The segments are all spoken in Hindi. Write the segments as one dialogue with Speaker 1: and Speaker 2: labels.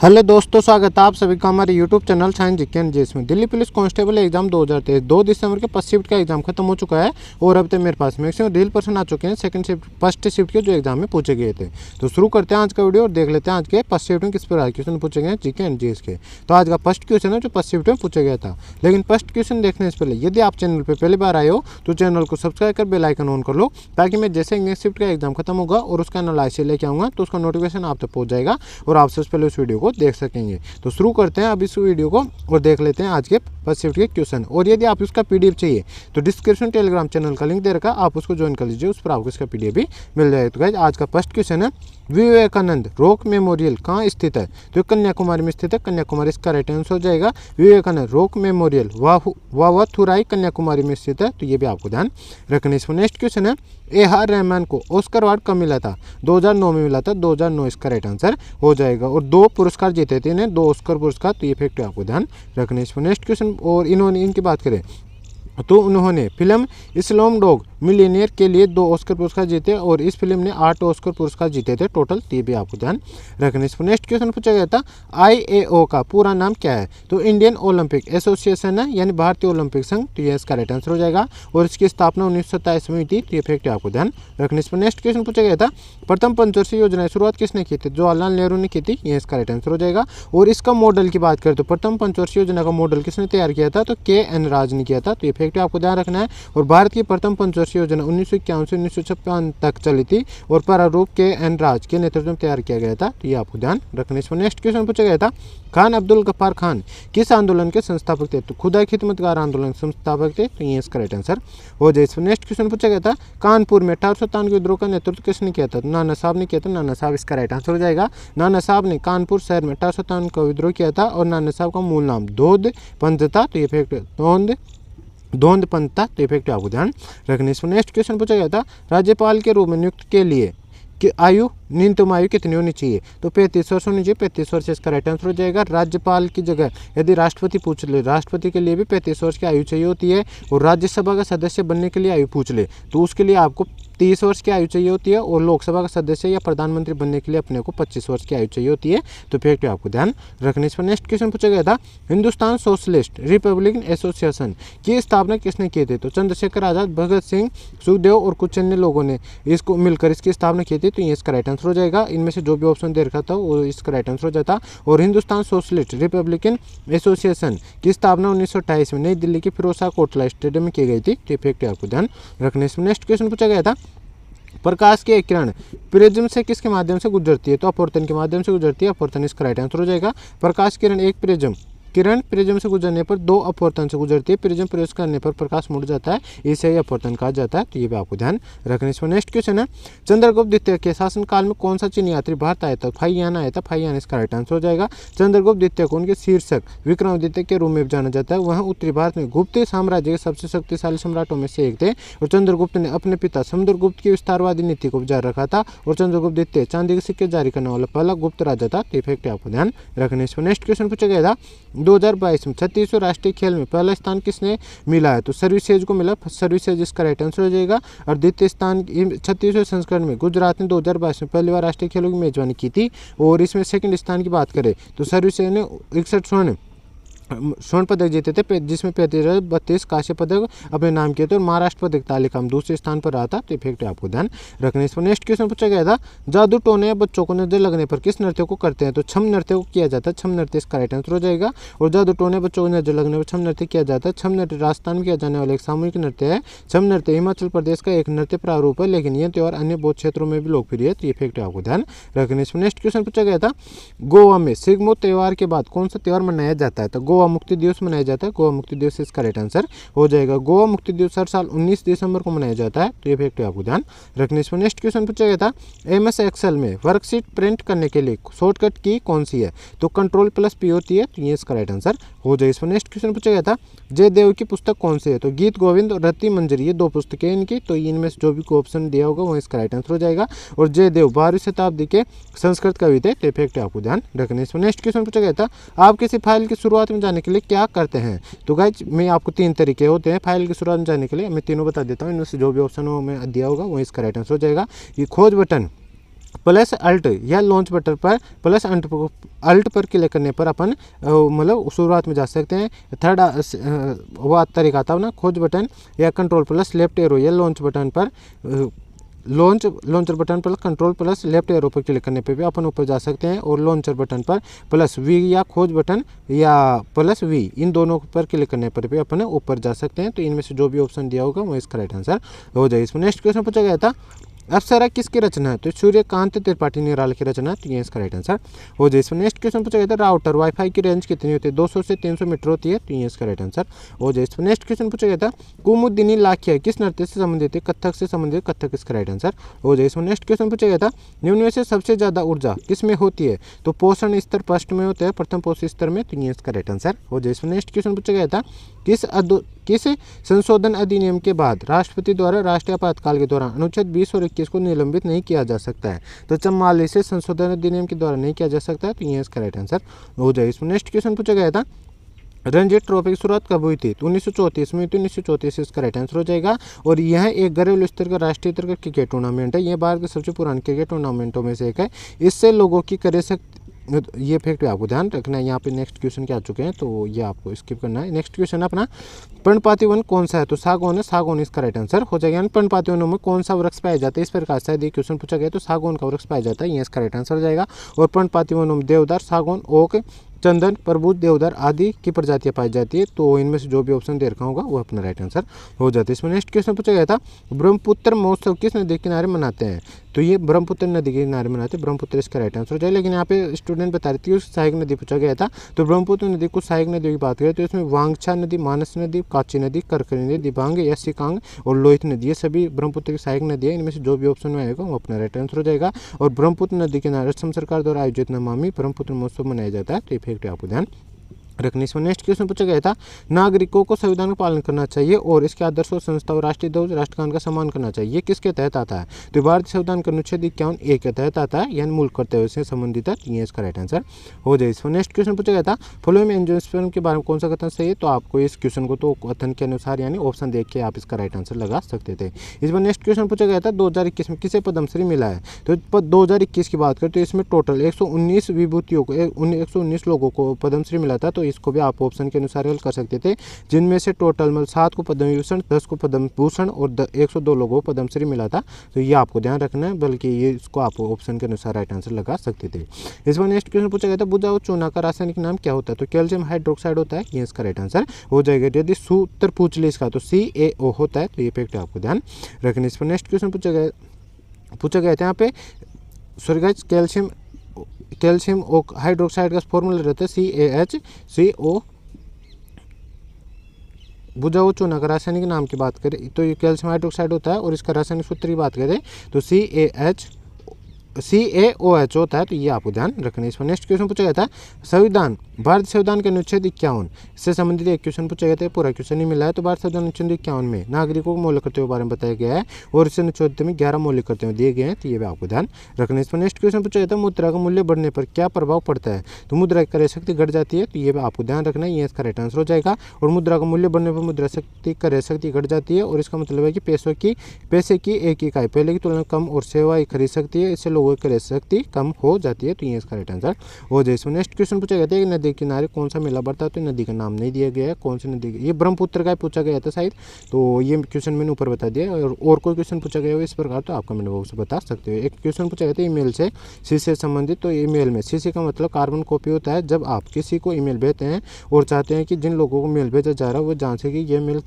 Speaker 1: हेलो दोस्तों, स्वागत है आप सभी का हमारे YouTube channel science GK and GS में। दिल्ली पुलिस कांस्टेबल एग्जाम 2023 2 दिसंबर के फर्स्ट शिफ्ट का एग्जाम खत्म हो चुका है और अब तक मेरे पास मैक्सिमम रील पर्सन आ चुके हैं सेकंड शिफ्ट फर्स्ट शिफ्ट के जो एग्जाम में पूछे गए थे। तो शुरू करते हैं आज का वीडियो और देख लेते हैं आज के फर्स्ट शिफ्ट में किस प्रकार क्वेश्चन पूछे गए हैं जीके एंड जीएस के। तो आज का फर्स्ट क्वेश्चन है जो फर्स्ट शिफ्ट में पूछा गया था। लेकिन फर्स्ट क्वेश्चन देखने से पहले यदि आप चैनल पर पहली बार आए हो तो चैनल को सब्सक्राइब कर बेल आइकन ऑन कर लो, ताकि मैं जैसे नेक्स्ट शिफ्ट का एग्जाम खत्म होगा और उसका एनालिसिस लेके आऊँगा तो उसका नोटिफिकेशन आप तक पहुँच जाएगा और आप सबसे पहले उस वीडियो को देख सकेंगे। तो शुरू करते हैं अब इस वीडियो को और देख लेते हैं आज के फर्स्ट शिफ्ट के क्वेश्चन। और यदि आप उसका पीडीएफ चाहिए तो डिस्क्रिप्शन टेलीग्राम चैनल का लिंक दे रखा, आप उसको ज्वाइन कर लीजिए, उस पर आपको इसका पीडीएफ भी मिल जाएगा। तो गाइस आज का फर्स्ट क्वेश्चन है, विवेकानंद रॉक मेमोरियल कहाँ स्थित है? तो कन्याकुमारी में स्थित है, कन्याकुमारी इसका राइट आंसर हो जाएगा। विवेकानंद रॉक मेमोरियल वावथुराई कन्याकुमारी में स्थित है, तो ये भी आपको ध्यान रखना। इसमें नेक्स्ट क्वेश्चन है, ए.आर. रहमान को ऑस्कर अवार्ड कब मिला था? 2009 में मिला था, 2009 इसका राइट आंसर हो जाएगा। और 2 पुरस्कार जीते थे इन्हें, 2 ऑस्कर पुरस्कार, तो ये फैक्ट आपको ध्यान रखना। इसमें नेक्स्ट क्वेश्चन, और इन्होंने इनकी बात करें तो उन्होंने फिल्म इस्लाम डॉग मिलियनियर के लिए 2 ऑस्कर पुरस्कार जीते और इस फिल्म ने 8 ऑस्कर पुरस्कार जीते थे टोटल, ये भी आपको ध्यान रखना। इस पर नेक्स्ट क्वेश्चन पूछा गया था, IAO का पूरा नाम क्या है? तो इंडियन ओलंपिक एसोसिएशन है, यानी भारतीय ओलंपिक संघ, तो ये इसका राइट आंसर हो जाएगा। और इसकी स्थापना 1927 में हुई थी, तो ये फैक्ट आपको ध्यान रखना। इस पर नेक्स्ट क्वेश्चन पूछा गया था, प्रथम पंचवर्षीय योजना की शुरुआत किसने की थी? जवाहरलाल नेहरू ने की थी, ये इसका राइट आंसर हो जाएगा। और इसका मॉडल की बात करें तो प्रथम पंचवर्षीय योजना का मॉडल किसने तैयार किया था? तो KN राज ने किया था, तो ये फैक्ट आपको ध्यान रखना है। और भारत की प्रथम पंचवर्षीय योजना 1951 से 1956 तक चली थी और प्रारूप KN राज के नेतृत्व में तैयार किया गया था, तो ये आपको ध्यान रखना। इसमें नेक्स्ट क्वेश्चन पूछा गया था, खान अब्दुल गफ्फार खान किस आंदोलन के संस्थापक थे? तो खुदा खिदमतगार आंदोलन के संस्थापक थे, तो ये इसका राइट आंसर हो जाए। इसमें नेक्स्ट क्वेश्चन पूछा गया था, कानपुर में 1897 के विद्रोह का नेतृत्व किसने किया था? नाना साहब ने किया था, नाना साहब इसका राइट आंसर हो जाएगा। नाना साहब ने कानपुर शहर में 1897 का विद्रोह किया था और नाना साहब का मूल नाम धोंध पंत था, तो ये फैक्ट धोंध पंत था, तो इफेक्ट आपको ध्यान रखने। इसमें नेक्स्ट क्वेश्चन पूछा गया था, राज्यपाल के रूप में नियुक्त के लिए कि न्यूनतम आयु कितनी होनी चाहिए? तो 35 वर्ष होनी चाहिए, 35 वर्ष इसका राइट आंसर हो जाएगा। राज्यपाल की जगह यदि राष्ट्रपति पूछ ले, राष्ट्रपति के लिए भी 35 वर्ष की आयु चाहिए होती है। और राज्यसभा का सदस्य बनने के लिए आयु पूछ ले तो उसके लिए आपको 30 वर्ष की आयु चाहिए होती है। और लोकसभा का सदस्य या प्रधानमंत्री बनने के लिए अपने को 25 वर्ष की आयु चाहिए होती है, तो फैक्ट आपको ध्यान रखने। इस पर नेक्स्ट क्वेश्चन पूछा गया था, हिंदुस्तान सोशलिस्ट रिपब्लिकन एसोसिएशन की स्थापना किसने की थी? तो चंद्रशेखर आजाद, भगत सिंह, सुखदेव और कुछ अन्य लोगों ने इसको मिलकर इसकी स्थापना की थी, तो ये इसका राइट आंसर हो जाएगा। इनमें से जो भी ऑप्शन दे रखा था वो इसका राइट आंसर हो जाता। और हिंदुस्तान सोशलिस्ट रिपब्लिकन एसोसिएशन की स्थापना 1928 में नई दिल्ली के फिरोज शाह कोटला स्टेडियम में की गई थी, तो फैक्ट आपको ध्यान रखने। इसमें नेक्स्ट क्वेश्चन पूछा गया था, प्रकाश की एक किरण प्रिज्म से किसके माध्यम से गुजरती है? तो अपवर्तन के माध्यम से गुजरती है, अपवर्तन इसका राइट आंसर हो जाएगा। प्रकाश किरण एक प्रिज्म से गुजरने पर 2 अपवर्तन से गुजरती है, प्रिज्म प्रवेश करने पर प्रकाश मुड़ जाता है, इसे ही अपवर्तन कहा जाता है, तो ये भी आपको ध्यान रखने। इसमें नेक्स्ट क्वेश्चन है, चंद्रगुप्त द्वितीय के शासनकाल में कौन सा चीनी यात्री भारत आया था? फाहियान आया था, फाहियान इसका राइट आंसर हो जाएगा। चंद्रगुप्त द्वितीय को उनके शीर्षक विक्रमादित्य के रूप में जाना जाता है। वह उत्तरी भारत में गुप्त साम्राज्य के सबसे शक्तिशाली सम्राटों में से एक थे और चंद्रगुप्त ने अपने पिता समुद्रगुप्त की विस्तारवादी नीति को जारी रखा था। और चंद्रगुप्त द्वितीय चांदी के सिक्के जारी करने वाला पहला गुप्त राजा था, तो फैक्ट आपको ध्यान रखने। इसमें नेक्स्ट क्वेश्चन पूछा गया था, 2022 में 36वें राष्ट्रीय खेल में पहला स्थान किसने मिला है? तो सर्विसेज को मिला, सर्विसेज इसका राइट आंसर हो जाएगा। और द्वितीय स्थान 36वें संस्करण में गुजरात ने 2022 में पहली बार राष्ट्रीय खेलों की मेजबानी की थी। और इसमें सेकंड स्थान की बात करें तो सर्विसेज ने 61 स्वर्ण पदक जीते थे, जिसमें 32 कांस्य पदक अपने नाम किए थे और महाराष्ट्र पदक तालिका में दूसरे स्थान पर रहा था, तो इफेक्ट आपको ध्यान रखने। इस पर नेक्स्ट क्वेश्चन पूछा गया था, जादू टोने या बच्चों को नजर लगने पर किस नृत्य को करते हैं? तो छम नृत्य को किया जाता है, छम नृत्य इसका राइट आंसर हो जाएगा। और जादू टोने बच्चों को नजर लगने पर छम नृत्य किया जाता है। छम नृत्य राजस्थान में किया जाने वाला एक सामूहिक नृत्य है। छम नृत्य हिमाचल प्रदेश का एक नृत्य प्रारूप है, लेकिन यह त्यौहार अन्य बहुत क्षेत्रों में भी लोकप्रिय है, तो इफेक्ट आपको ध्यान रखने। इसमें नेक्स्ट क्वेश्चन पूछा गया था, गोवा में सिग्मो त्योहार के बाद कौन सा त्यौहार मनाया जाता है? तो गोवा मुक्ति दिवस मनाया जाता है, गोवा मुक्ति दिवस इसका राइट आंसर हो जाएगा। गोवा मुक्ति दिवस हर साल 19 दिसंबर को मनाया जाता है, तो ये फैक्ट आपको ध्यान रखने। इसमें नेक्स्ट क्वेश्चन पूछा गया था, MS एक्सेल में वर्कशीट प्रिंट करने के लिए शॉर्टकट की कौन सी है? तो Ctrl+P होती है, तो ये इसका राइट आंसर हो जाएगा। इसमें नेक्स्ट क्वेश्चन पूछा गया था, जयदेव की पुस्तक कौन सी है? तो गीत गोविंद और रति मंजरी, ये 2 पुस्तकें इनकी, तो इनमें से जो भी ऑप्शन दिया होगा वो इसका राइट आंसर हो जाएगा। और जयदेव 12वीं शताब्दी के संस्कृत कवि थे, तो फैक्ट आपको ध्यान रखने। इसमें नेक्स्ट क्वेश्चन पूछा गया था, आप किसी फाइल की शुरुआत में जाने के लिए क्या करते हैं? तो गाइज मैं आपको 3 तरीके होते हैं फाइल की शुरुआत में जाने के लिए, मैं तीनों बता देता हूँ। इनमें से जो भी ऑप्शन हो मैं दिया होगा वो इसका राइट आंसर हो जाएगा। ये खोज बटन प्लस अल्ट या लॉन्च बटन पर प्लस अल्ट पर क्लिक करने पर अपन मतलब शुरुआत में जा सकते हैं। थर्ड वो तरीका आता है ना, खोज बटन या कंट्रोल प्लस लेफ्ट एरो या लॉन्च बटन पर लॉन्चर बटन पर कंट्रोल प्लस लेफ्ट एरो पर क्लिक करने पे भी अपन ऊपर जा सकते हैं। और लॉन्चर बटन पर प्लस वी या खोज बटन या प्लस वी, इन दोनों पर क्लिक करने पर भी अपन ऊपर जा सकते हैं। तो इनमें से जो भी ऑप्शन दिया होगा वो इसका राइट आंसर हो जाएगा। इसमें नेक्स्ट क्वेश्चन पूछा गया था अप्सरा किसकी रचना है? तो सूर्यकांत त्रिपाठी निराल की रचना है। तो ये इसका राइट आंसर हो जाए। इसमें नेक्स्ट क्वेश्चन पूछा गया था राउटर वाईफाई की रेंज कितनी होती है? 200 से 300 मीटर होती है। तो ये इसका राइट आंसर हो जाए। इसमें नेक्स्ट क्वेश्चन पूछा गया था कुमुदिनी लाखिया किस नृत्य से संबंधित है? कथक से संबंधित, कथक इसका राइट आंसर हो जाए। इसमें नेक्स्ट क्वेश्चन पूछा गया था निम्न में से सबसे ज्यादा ऊर्जा किस में होती है? तो पोषण स्तर फर्स्ट में होता है, प्रथम पोषण स्तर में। तो ये इसका राइट आंसर हो जाए। इसमें नेक्स्ट क्वेश्चन पूछा गया था किस संशोधन अधिनियम के बाद राष्ट्रपति द्वारा राष्ट्रीय आपातकाल के दौरान अनुच्छेद 20 और 21 को निलंबित नहीं किया जा सकता है? तो 44 से संशोधन अधिनियम के द्वारा नहीं किया जा सकता है। तो ये इसका राइट आंसर हो जाए। इसमें नेक्स्ट क्वेश्चन पूछा गया था रणजी ट्रॉफी की शुरुआत कब हुई थी? तो 1934 में। तो 1934 इसका राइट आंसर हो जाएगा। और यह एक घरेलू स्तर का राष्ट्रीय स्तर का क्रिकेट टूर्नामेंट है। यह भारत के सबसे पुराने क्रिकेट टूर्नामेंटों में से एक है। इससे लोगों की क्रय शक्ति, ये फैक्ट आपको ध्यान रखना है। यहाँ पे नेक्स्ट क्वेश्चन क्या आ चुके हैं तो ये आपको स्किप करना है। नेक्स्ट क्वेश्चन अपना पर्णपाती वन कौन सा है? तो सागौन है, सागौन इसका राइट आंसर हो जाएगा। पर्णपाती वनों में कौन सा वृक्ष पाया जाता है? इस प्रकार से यदि क्वेश्चन पूछा गया तो सागौन का वृक्ष पाया जाता है। ये इसका राइट आंसर हो जाएगा। और पर्णपाती वनों में देवदार, सागौन, ओक, चंदन, परबूज, देवदार आदि की प्रजातियां पाई जाती है। तो इनमें से जो भी ऑप्शन दे रखा होगा वो अपना राइट आंसर हो जाता है। इसमें नेक्स्ट क्वेश्चन पूछा गया था ब्रह्मपुत्र महोत्सव किस नदी के किनारे मनाते हैं? तो ये ब्रह्मपुत्र नदी के किनारे मनाते हैं। ब्रह्मपुत्र इसका राइट आंसर हो जाए। लेकिन यहाँ पे स्टूडेंट बता रही थी सहायक नदी पूछा गया था। तो ब्रह्मपुत्र नदी को सहायक नदी की बात करें तो इसमें वांगछा नदी, मानस नदी, काची नदी, करकरी नदी, दिबांग या सिकांग और लोहित नदी, ये सभी ब्रह्मपुत्र की सहायक नदी है। इनमें से जो भी ऑप्शन में आएगा वो अपना राइट आंसर हो जाएगा। और ब्रह्मपुत्र नदी के किनारे असम सरकार द्वारा आयोजित नमामि ब्रह्मपुत्र महोत्सव मनाया जाता है। तो इफेक्ट आपको ध्यान रखने। इसमें नेक्स्ट क्वेश्चन पूछा गया था नागरिकों को संविधान का पालन करना चाहिए और इसके आदर्श और संस्था और राष्ट्रीय ध्वज राष्ट्रगान का सम्मान करना चाहिए। किसके तहत आता है? तो भारतीय संविधान का अनुच्छेद 51A के तहत आता है, यानी मूल कर्तव्य से संबंधित है। ये इसका राइट आंसर हो जाए। इसमें नेक्स्ट क्वेश्चन पूछा गया था फॉलोइंग एंजियोस्पर्म के बारे में कौन सा कथन सही है? तो आपको इस क्वेश्चन को तो कथन के अनुसार यानी ऑप्शन देख के आप इसका राइट आंसर लगा सकते थे। इसमें नेक्स्ट क्वेश्चन पूछा गया था 2021 में किसे पद्मश्री मिला है? तो 2021 की बात करें तो इसमें टोटल 119 विभूतियों को 119 लोगों को पद्मश्री मिला था। तो इसको भी आप ऑप्शन के अनुसार हल कर सकते थे, जिनमें से टोटल मतलब 7 को पद्म विभूषण, 10 को पद्म भूषण और 102 लोगों को पद्मश्री मिला था। तो ये आपको ध्यान रखना है, बल्कि ये इसको आप ऑप्शन के अनुसार राइट आंसर लगा सकते थे। इसमें नेक्स्ट क्वेश्चन पूछा गया था बुझाऊ चूना का रासायनिक नाम क्या होता है? तो कैल्शियम हाइड्रोक्साइड होता है। ये इसका राइट आंसर हो जाएगा। यदि सूत्र पूछ ले इसका तो CaO होता है। तो ये फैक्ट आपको ध्यान रखना। इस पर नेक्स्ट क्वेश्चन पूछा गया था यहाँ पे कैल्शियम हाइड्रोक्साइड का फॉर्मूला रहता है CaHCO। बुझाऊ चूना का रासायनिक नाम की बात करें तो ये कैल्शियम हाइड्रोक्साइड होता है। और इसका रासायनिक सूत्र की बात करें तो CaOH होता है। तो ये आपको ध्यान रखना है। इस पर नेक्स्ट क्वेश्चन पूछा गया था संविधान, भारतीय संविधान के अनुच्छेद 51 से संबंधित एक क्वेश्चन पूछा गया था। पूरा क्वेश्चन नहीं मिला है। तो भारतीय संविधान अनुच्छेद 51 में नागरिकों को मौलिक कर्तव्यों के बारे में बताया गया है और इस अनुच्छेद में 11 मौलिक कर्तव्य दिए गए हैं। तो ये भी आपको ध्यान रखना है। इस पर नेक्स्ट क्वेश्चन पूछा गया था मुद्रा का मूल्य बढ़ने पर क्या प्रभाव पड़ता है? तो मुद्रा की क्रय शक्ति घट जाती है। तो ये भी आपको ध्यान रखना है। ये इसका राइट आंसर हो जाएगा। और मुद्रा का मूल्य बढ़ने पर मुद्रा शक्ति क्रय शक्ति घट जाती है। और इसका मतलब है कि पैसे की एक इकाई पहले की तुलना में कम और सेवाएं खरीद सकती है। इससे लोगों की क्रय शक्ति कम हो जाती है। तो ये इसका राइट आंसर हो जाए। इसमें नेक्स्ट क्वेश्चन पूछा गया था कि नदी के किनारे कौन सा मेला बढ़ता है? तो नदी का नाम नहीं दिया गया है। कौन सी नदी? ये ब्रह्मपुत्र का पूछा गया था शायद। तो ये क्वेश्चन मैंने ऊपर बता दिया। और कोई क्वेश्चन पूछा गया हो इस प्रकार तो आप कमेंट बॉक्स में बता सकते हो। एक क्वेश्चन पूछा गया था ईमेल से सी से संबंधित। तो ईमेल में सी का मतलब कार्बन कॉपी होता है। जब आप किसी को ईमेल भेजते हैं और चाहते हैं कि जिन लोगों को मेल भेजा जा रहा है वो जान सके ये मेल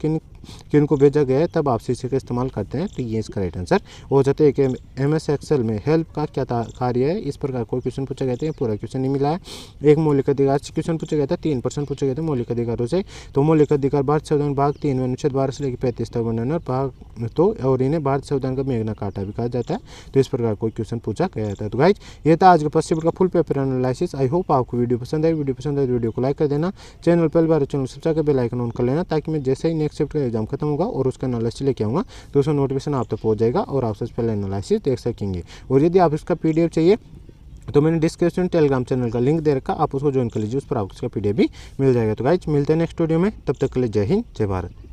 Speaker 1: किन को भेजा गया है, तब आप CC का इस्तेमाल करते हैं। तो ये इसका राइट आंसर हो जाता है। कि MS एक्सेल में हेल्प का क्या कार्य है? इस प्रकार कोई क्वेश्चन पूछा गया था। पूरा क्वेश्चन नहीं मिला है। एक मौलिक अधिकार से क्वेश्चन पूछा गया था। 3% पूछे गए थे मौलिक अधिकारों से। तो मौलिक अधिकार भारतीय संविधान भाग 3 में अनुच्छेद 12 से लेकर 35 तक वर्णन भाग तो और इन्हें भारतीय संविधान का मेघना काटा भी कहा जाता है। तो इस प्रकार कोई क्वेश्चन पूछा गया था। तो गाइज ये था आज का पॉसिबल का full paper analysis. I hope आपको वीडियो पसंद आई। वीडियो पसंद आए तो वीडियो को लाइक कर देना। चैनल पहली बार चैनल सब्सक्राइब कर बेल आइकन ऑन कर लेना, ताकि मैं जैसे ही नेक्स्ट शिफ्ट का एग्जाम खत्म होगा और उसका एनालिसिस लेके आऊँगा तो उसका नोटिफिकेशन आप तक पहुँच जाएगा और आप सबसे पहले एनालिसिस देख सकेंगे। और यदि आप इसका PDF चाहिए तो मैंने डिस्क्रिप्शन टेलीग्राम चैनल का लिंक दे रखा, आप उसको ज्वाइन कर लीजिए। उस पर आपको इसका PDF भी मिल जाएगा। तो गाइज मिलते हैं नेक्स्ट वीडियो में। तब तक के लिए जय हिंद, जय भारत।